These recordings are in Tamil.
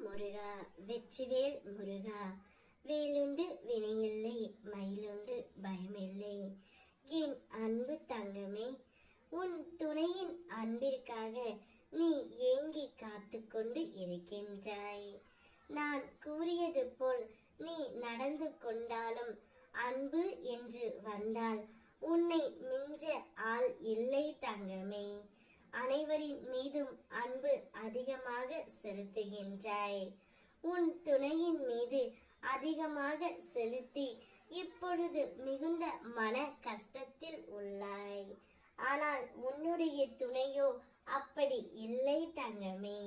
முருகா வெற்றிவேல் முருகா, வேலுண்டு வினையில்லை மயிலுண்டு பயமில்லை. என் அன்பு தங்கமே, உன் துணையின் அன்பிற்காக நீ ஏங்கி காத்து கொண்டு இருக்கின்றாய். நான் கூறியது போல் நீ நடந்து கொண்டாலும் அன்பு என்று வந்தால் உன்னை மிஞ்ச ஆள் இல்லை தங்கமே. அனைவரின் மீதும் அன்பு அதிகமாக செலுத்துகின்றாய். உன் துணையின் மீது அதிகமாக செலுத்தி இப்பொழுது மிகுந்த மன கஷ்டத்தில் உள்ளாய். ஆனால் உன்னுடைய துணையோ அப்படி இல்லை தங்கமே.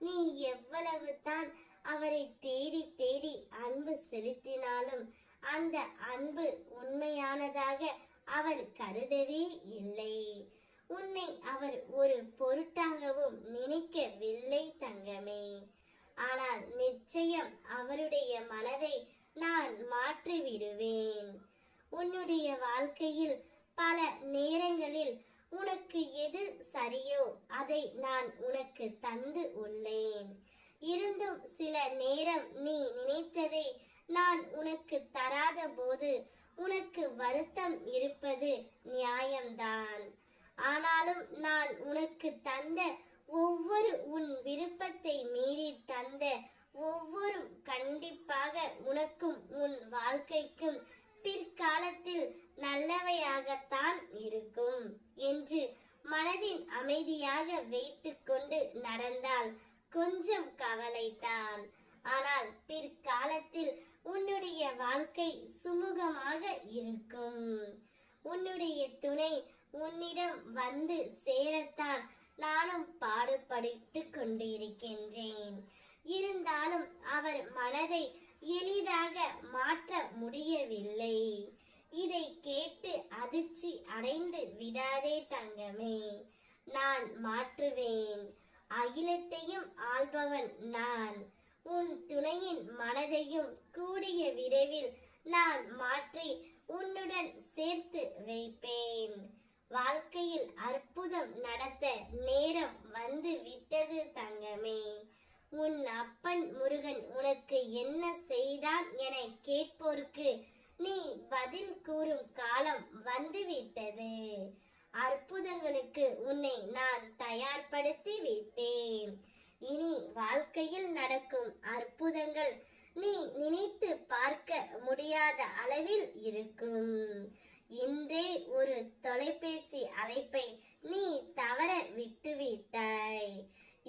நீ எவ்வளவு தான் அவரை தேடி தேடி அன்பு செலுத்தினாலும் அந்த அன்பு உண்மையானதாக அவர் கருதவே இல்லை. உன்னை அவர் ஒரு பொருட்டாகவும் நினைக்கவில்லை தங்கமே. ஆனால் நிச்சயம் அவருடைய மனதை நான் மாற்றி விடுவேன். உன்னுடைய வாழ்க்கையில் பல நேரங்களில் உனக்கு எது சரியோ அதை நான் உனக்கு தந்து உள்ளேன். இருந்தும் சில நேரம் நீ நினைத்ததை நான் உனக்கு தராத போது உனக்கு வருத்தம் இருப்பது நியாயம்தான். ஆனாலும் நான் உனக்கு தந்த ஒவ்வொரு உன் விருப்பத்தை மீறி தந்த ஒவ்வொரு கண்டிப்பாக உனக்கும் உன் வாழ்க்கைக்கும் பிற்காலத்தில் நல்லவையாகத்தான் இருக்கும் என்று மனதின் அமைதியாக வைத்துக்கொண்டு நடந்தால் கொஞ்சம் கவலைதான். ஆனால் பிற்காலத்தில் உன்னுடைய வாழ்க்கை சுமூகமாக இருக்கும். உன்னுடைய துணை உன்னிடம் வந்து சேரத்தான் நானும் பாடுபட்டு கொண்டிருக்கின்றேன். இருந்தாலும் அவர் மனதை எளிதாக மாற்ற முடியவில்லை. இதை கேட்டு அதிர்ச்சி அடைந்து விடாதே தங்கமே. நான் மாற்றுவேன். அகிலத்தையும் ஆள்பவன் நான். உன் துணையின் மனதையும் கூடிய விரைவில் நான் மாற்றி உன்னுடன் சேர்த்து வைப்பேன். வாழ்க்கையில் அற்புதம் நடத்த நேரம் வந்து விட்டது தங்கமே. உன் அப்பன் முருகன் உனக்கு என்ன செய்தான் என கேட்போருக்கு நீ பதில் கூறும் காலம் வந்துவிட்டது. அற்புதங்களுக்கு உன்னை நான் தயார்படுத்தி விட்டேன். இனி வாழ்க்கையில் நடக்கும் அற்புதங்கள் நீ நினைத்து பார்க்க முடியாத அளவில் இருக்கும். இன்றே ஒரு தொலைபேசி அழைப்பை நீ தவற விட்டுவிட்டாய்.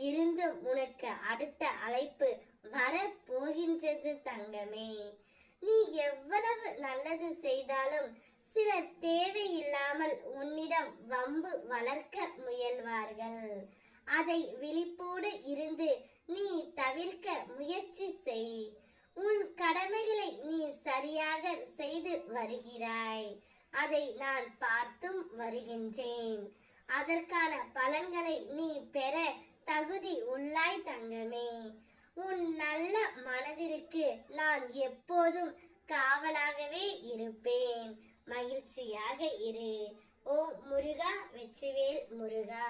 இருந்தும் உனக்கு அடுத்த அழைப்பு வர போகின்றது தங்கமே. நீ எவ்வளவு நல்லது செய்தாலும் சிலர் தேவையில்லாமல் உன்னிடம் வம்பு வளர்க்க முயல்வார்கள். அதை விழிப்போடு இருந்து நீ தவிர்க்க முயற்சி செய். உன் கடமைகளை நீ சரியாக செய்து வருகிறாய். அதை நான் பார்த்தும் வருகின்றேன். அதற்கான பலன்களை நீ பெற தகுதி உள்ளாய் தங்கமே. உன் நல்ல மனதிற்கு நான் எப்போதும் காவலாகவே இருப்பேன். மகிழ்ச்சியாக இரு. ஓம் முருகா வெற்றிவேல் முருகா.